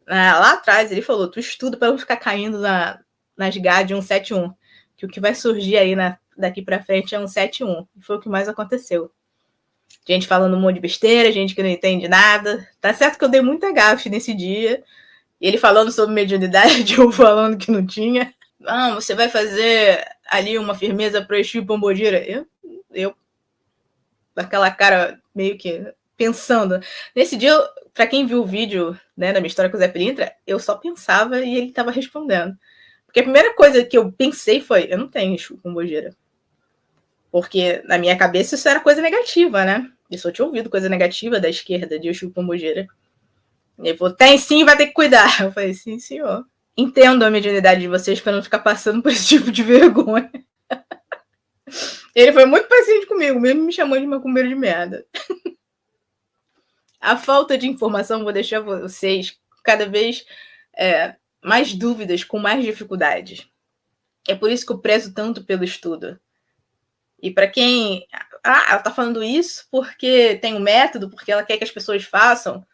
lá atrás ele falou, tu estuda para não ficar caindo nas GAD 171, que o que vai surgir aí daqui para frente é 171. E foi o que mais aconteceu. Gente falando um monte de besteira, gente que não entende nada. Tá certo que eu dei muita gafe nesse dia. Ele falando sobre mediunidade, eu falando que não tinha. Não, você vai fazer ali uma firmeza pro Exu Pombogira. Eu daquela cara meio que pensando. Nesse dia, pra quem viu o vídeo, né, da minha história com o Zé Pilintra, eu só pensava e ele tava respondendo. Porque a primeira coisa que eu pensei foi, eu não tenho Exu Pombogira. Porque na minha cabeça isso era coisa negativa, né? Eu só tinha ouvido coisa negativa da esquerda de Exu Pombogira. Ele falou, tem sim, vai ter que cuidar. Eu falei, sim, senhor. Entendo a mediunidade de vocês para não ficar passando por esse tipo de vergonha. Ele foi muito paciente comigo, mesmo me chamando de macumbeiro de merda. A falta de informação vou deixar vocês cada vez mais dúvidas, com mais dificuldades. É por isso que eu prezo tanto pelo estudo. E para quem... ela tá falando isso porque tem um método, porque ela quer que as pessoas façam.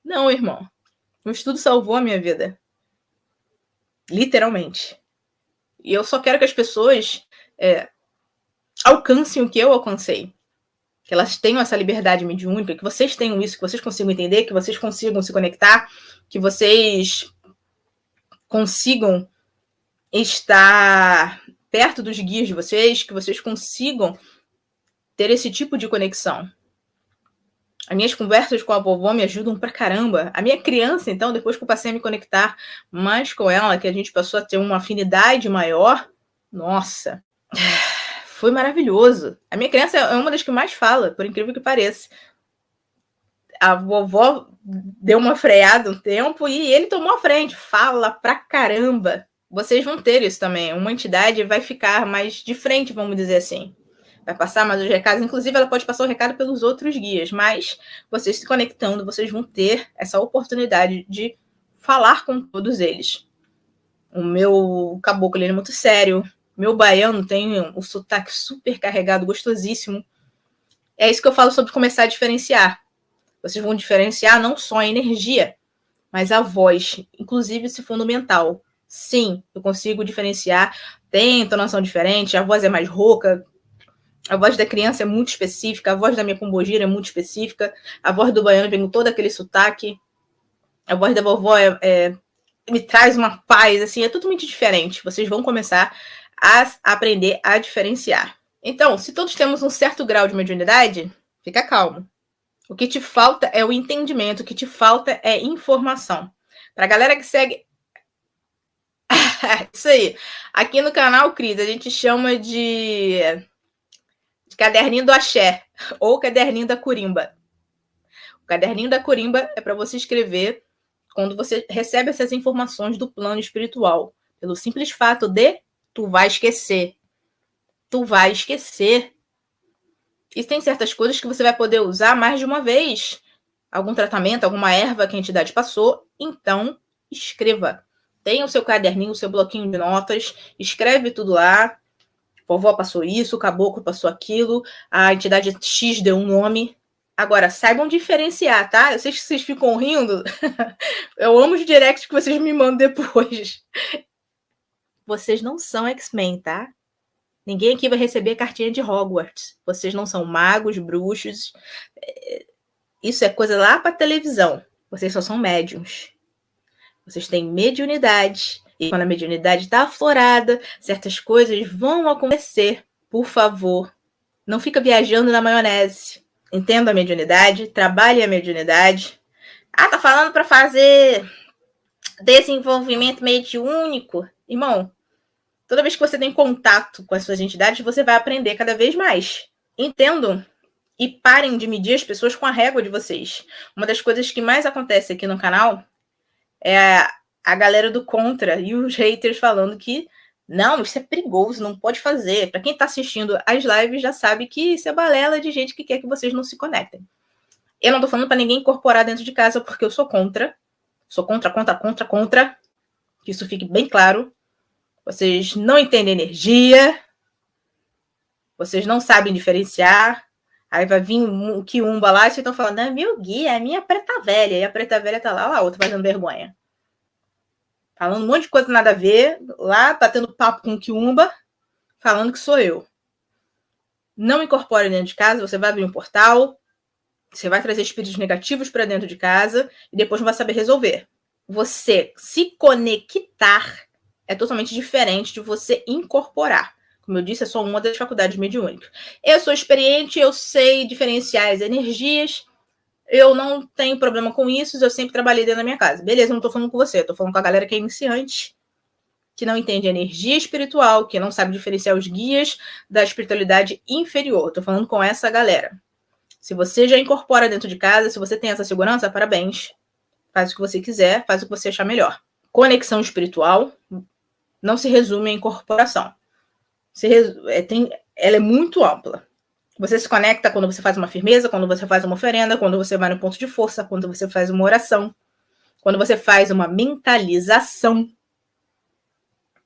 Não, irmão. O estudo salvou a minha vida. Literalmente. E eu só quero que as pessoas alcancem o que eu alcancei. Que elas tenham essa liberdade mediúnica, que vocês tenham isso, que vocês consigam entender, que vocês consigam se conectar, que vocês consigam estar perto dos guias de vocês, que vocês consigam ter esse tipo de conexão. As minhas conversas com a vovó me ajudam pra caramba. A minha criança, então, depois que eu passei a me conectar mais com ela, que a gente passou a ter uma afinidade maior, nossa, foi maravilhoso. A minha criança é uma das que mais fala, por incrível que pareça. A vovó deu uma freada um tempo e ele tomou a frente. Fala pra caramba. Vocês vão ter isso também. Uma entidade vai ficar mais de frente, vamos dizer assim. Vai passar mais os recados. Inclusive, ela pode passar o recado pelos outros guias. Mas vocês se conectando, vocês vão ter essa oportunidade de falar com todos eles. O meu caboclo, ele é muito sério. Meu baiano tem um sotaque super carregado, gostosíssimo. É isso que eu falo sobre começar a diferenciar. Vocês vão diferenciar não só a energia, mas a voz, inclusive esse fundamental. Sim, eu consigo diferenciar. Tem entonação diferente, a voz é mais rouca, a voz da criança é muito específica, a voz da minha pombogira é muito específica, a voz do baiano vem com todo aquele sotaque, a voz da vovó me traz uma paz, assim, é totalmente diferente. Vocês vão começar a aprender a diferenciar. Então, se todos temos um certo grau de mediunidade, fica calmo. O que te falta é o entendimento, o que te falta é informação. Pra galera que segue... Isso aí. Aqui no canal, Cris, a gente chama de caderninho do axé ou caderninho da curimba. O caderninho da curimba é para você escrever quando você recebe essas informações do plano espiritual. Pelo simples fato de tu vai esquecer. Tu vai esquecer. E tem certas coisas que você vai poder usar mais de uma vez. Algum tratamento, alguma erva que a entidade passou. Então, escreva. Tenha o seu caderninho, o seu bloquinho de notas. Escreve tudo lá. Vovó passou isso, o caboclo passou aquilo. A entidade X deu um nome. Agora, saibam diferenciar, tá? Eu sei que vocês ficam rindo. Eu amo os directs que vocês me mandam depois. Vocês não são X-Men, tá? Ninguém aqui vai receber cartinha de Hogwarts. Vocês não são magos, bruxos. Isso é coisa lá para televisão. Vocês só são médiums. Vocês têm mediunidade. E quando a mediunidade está aflorada, certas coisas vão acontecer. Por favor, não fica viajando na maionese. Entenda a mediunidade, trabalhe a mediunidade. Ah, tá falando para fazer desenvolvimento mediúnico? Irmão, toda vez que você tem contato com as suas entidades, você vai aprender cada vez mais. Entendam e parem de medir as pessoas com a régua de vocês. Uma das coisas que mais acontece aqui no canal é a galera do contra e os haters falando que não, isso é perigoso, não pode fazer. Para quem está assistindo as lives já sabe que isso é balela de gente que quer que vocês não se conectem. Eu não tô falando para ninguém incorporar dentro de casa porque eu sou contra. Sou contra. Que isso fique bem claro. Vocês não entendem energia. Vocês não sabem diferenciar. Aí vai vir um quiumba lá e vocês estão falando, é meu guia, é minha preta velha. E a preta velha tá lá, a outra fazendo vergonha. Falando um monte de coisa nada a ver. Lá, batendo papo com o quiumba. Falando que sou eu. Não incorpore dentro de casa. Você vai abrir um portal. Você vai trazer espíritos negativos para dentro de casa. E depois não vai saber resolver. Você se conectar é totalmente diferente de você incorporar. Como eu disse, é só uma das faculdades mediúnicas. Eu sou experiente, eu sei diferenciar as energias, eu não tenho problema com isso, eu sempre trabalhei dentro da minha casa. Beleza, não tô falando com você, tô falando com a galera que é iniciante, que não entende energia espiritual, que não sabe diferenciar os guias da espiritualidade inferior. Tô falando com essa galera. Se você já incorpora dentro de casa, se você tem essa segurança, parabéns. Faz o que você quiser, faz o que você achar melhor. Conexão espiritual não se resume à incorporação. Ela é muito ampla. Você se conecta quando você faz uma firmeza, quando você faz uma oferenda, quando você vai no ponto de força, quando você faz uma oração, quando você faz uma mentalização.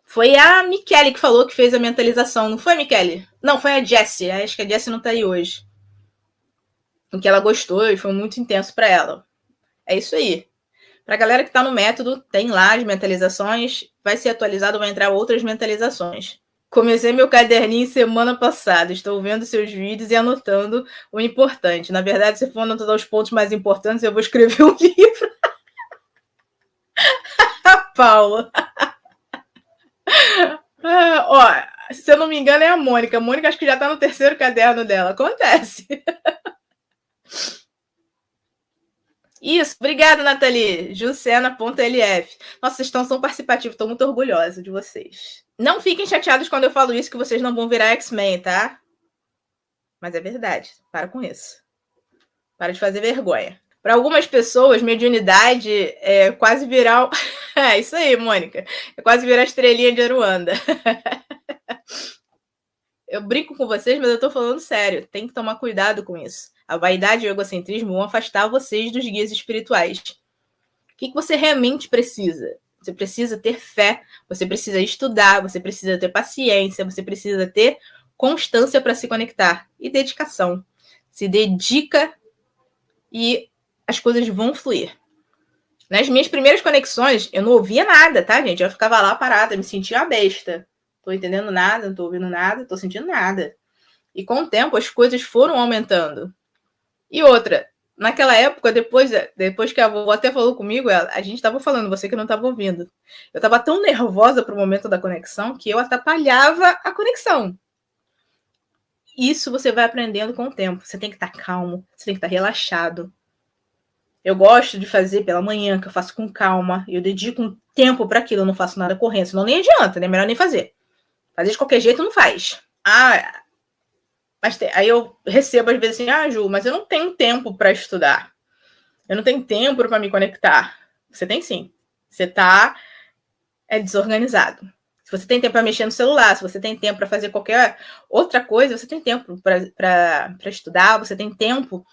Foi a Michele que falou que fez a mentalização, não foi, Michele? Não, foi a Jessie. Acho que a Jessie não tá aí hoje. O que ela gostou e foi muito intenso para ela. É isso aí. Pra galera que tá no método, tem lá as mentalizações, vai ser atualizado, vai entrar outras mentalizações. Comecei meu caderninho semana passada. Estou vendo seus vídeos e anotando o importante. Na verdade, se for anotando os pontos mais importantes, eu vou escrever um livro. Paula. Ó, se eu não me engano, é a Mônica. A Mônica acho que já tá no terceiro caderno dela. Acontece. Isso, obrigada, Nathalie. Jucena.lf. Nossa, vocês são participativos, estou muito orgulhosa de vocês. Não fiquem chateados quando eu falo isso, que vocês não vão virar X-Men, tá? Mas é verdade, para com isso. Para de fazer vergonha. Para algumas pessoas, mediunidade é quase virar... É isso aí, Mônica. É quase virar a estrelinha de Aruanda. Eu brinco com vocês, mas eu tô falando sério. Tem que tomar cuidado com isso. A vaidade e o egocentrismo vão afastar vocês dos guias espirituais. O que você realmente precisa? Você precisa ter fé, você precisa estudar, você precisa ter paciência, você precisa ter constância para se conectar e dedicação. Se dedica e as coisas vão fluir. Nas minhas primeiras conexões, eu não ouvia nada, tá, gente? Eu ficava lá parada, me sentia uma besta. Tô entendendo nada, não tô ouvindo nada, tô sentindo nada. E com o tempo as coisas foram aumentando. E outra, naquela época, depois que a avó até falou comigo, a gente tava falando, você que não tava ouvindo. Eu tava tão nervosa pro momento da conexão que eu atrapalhava a conexão. Isso você vai aprendendo com o tempo. Você tem que estar calmo, você tem que estar relaxado. Eu gosto de fazer pela manhã, que eu faço com calma. Eu dedico um tempo para aquilo, eu não faço nada correndo. Senão nem adianta, né? Melhor nem fazer. Fazer de qualquer jeito não faz. Mas aí eu recebo às vezes assim, Ju, mas eu não tenho tempo para estudar. Eu não tenho tempo para me conectar. Você tem sim. Você tá desorganizado. Se você tem tempo para mexer no celular, se você tem tempo para fazer qualquer outra coisa, você tem tempo para estudar, você tem tempo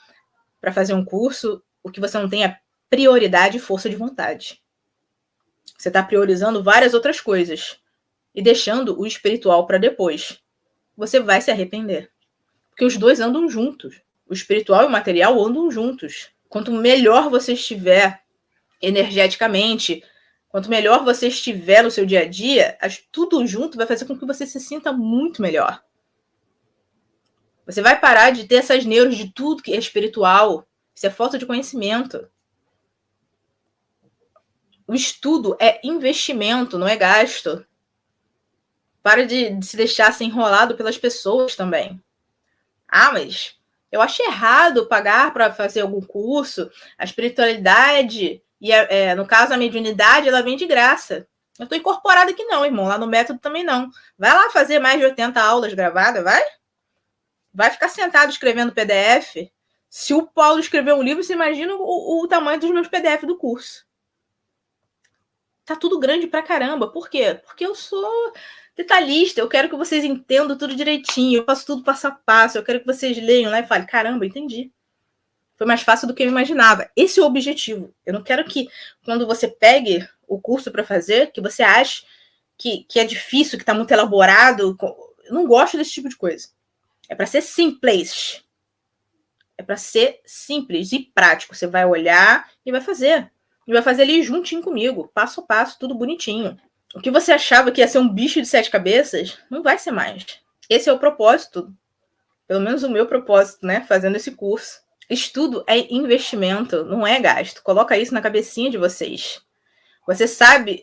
para fazer um curso. O que você não tem é prioridade e força de vontade. Você está priorizando várias outras coisas e deixando o espiritual para depois. Você vai se arrepender. Porque os dois andam juntos. O espiritual e o material andam juntos. Quanto melhor você estiver energeticamente, Quanto melhor você estiver no seu dia a dia, tudo junto vai fazer com que você se sinta muito melhor. Você vai parar de ter essas neuras de tudo que é espiritual. Isso é falta de conhecimento. O estudo é investimento, não é gasto. Para de se deixar ser enrolado pelas pessoas também. Ah, mas eu acho errado pagar para fazer algum curso. A espiritualidade e, no caso, a mediunidade, ela vem de graça. Eu estou incorporada aqui não, irmão. Lá no método também não. Vai lá fazer mais de 80 aulas gravadas, vai? Vai ficar sentado escrevendo PDF? Se o Paulo escreveu um livro, você imagina o tamanho dos meus PDF do curso. Tá tudo grande pra caramba. Por quê? Porque eu sou detalhista. Eu quero que vocês entendam tudo direitinho. Eu faço tudo passo a passo. Eu quero que vocês leiam lá e falem, caramba, entendi. Foi mais fácil do que eu imaginava. Esse é o objetivo. Eu não quero que, quando você pegue o curso para fazer, que você ache que é difícil, que tá muito elaborado. Eu não gosto desse tipo de coisa. É para ser simples. É para ser simples e prático. Você vai olhar e vai fazer. E vai fazer ali juntinho comigo, passo a passo, tudo bonitinho. O que você achava que ia ser um bicho de 7 cabeças, não vai ser mais. Esse é o propósito. Pelo menos o meu propósito, né? Fazendo esse curso. Estudo é investimento, não é gasto. Coloca isso na cabecinha de vocês. Você sabe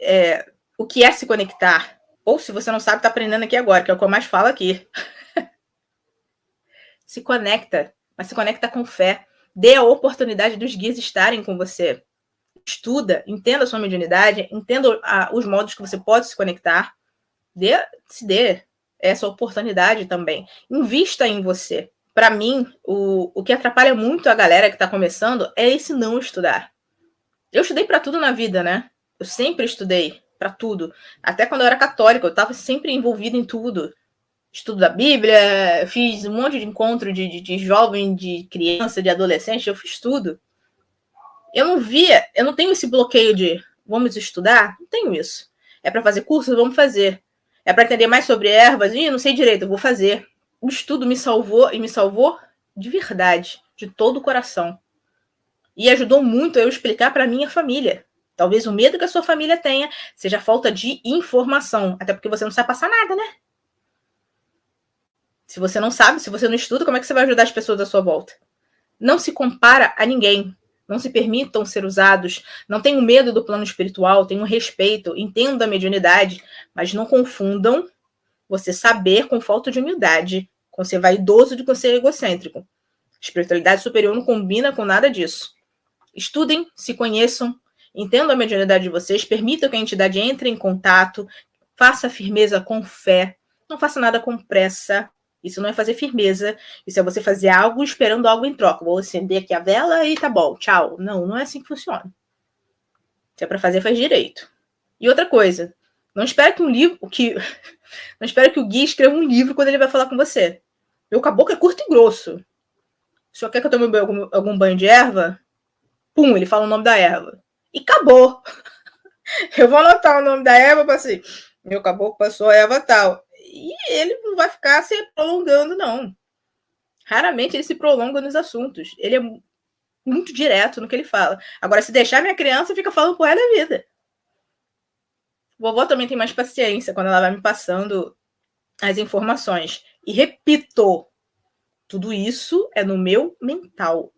o que é se conectar. Ou se você não sabe, tá aprendendo aqui agora, que é o que eu mais falo aqui. Se conecta, mas se conecta com fé. Dê a oportunidade dos guias estarem com você. Estuda, entenda a sua mediunidade, entenda os modos que você pode se conectar. Se dê essa oportunidade também. Invista em você. Para mim, o que atrapalha muito a galera que está começando é esse não estudar. Eu estudei para tudo na vida, né? Eu sempre estudei para tudo. Até quando eu era católica, eu estava sempre envolvida em tudo. Estudo da Bíblia, fiz um monte de encontro de jovem, de criança, de adolescente, eu fiz tudo. Eu não tenho esse bloqueio de vamos estudar, não tenho isso. É para fazer curso, vamos fazer. É para entender mais sobre ervas, não sei direito, eu vou fazer. O estudo me salvou e me salvou de verdade, de todo o coração. E ajudou muito a eu explicar para minha família. Talvez o medo que a sua família tenha seja a falta de informação, até porque você não sabe passar nada, né? Se você não sabe, se você não estuda, como é que você vai ajudar as pessoas à sua volta? Não se compara a ninguém. Não se permitam ser usados. Não tenham medo do plano espiritual, tenham respeito, entendam a mediunidade, mas não confundam você saber com falta de humildade, com ser vaidoso de ser egocêntrico. Espiritualidade superior não combina com nada disso. Estudem, se conheçam, entendam a mediunidade de vocês, permitam que a entidade entre em contato, faça firmeza com fé, não faça nada com pressa. Isso não é fazer firmeza, isso é você fazer algo esperando algo em troca. Vou acender aqui a vela e tá bom, tchau. Não é assim que funciona. Se é para fazer, faz direito. E outra coisa, não espere que não espere que o guia escreva um livro quando ele vai falar com você. Meu caboclo é curto e grosso. O senhor quer que eu tome algum banho de erva? Pum, ele fala o nome da erva. E acabou. Eu vou anotar o nome da erva para assim, meu caboclo passou a erva tal. E ele não vai ficar se prolongando, não. Raramente ele se prolonga nos assuntos. Ele é muito direto no que ele fala. Agora, se deixar minha criança, fica falando por ela da vida. Vovó também tem mais paciência quando ela vai me passando as informações. E repito, tudo isso é no meu mental.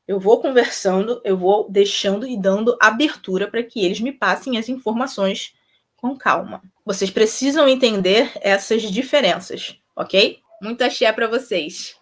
Eu vou conversando, eu vou deixando e dando abertura para que eles me passem as informações com calma. Vocês precisam entender essas diferenças, ok? Muito axé para vocês.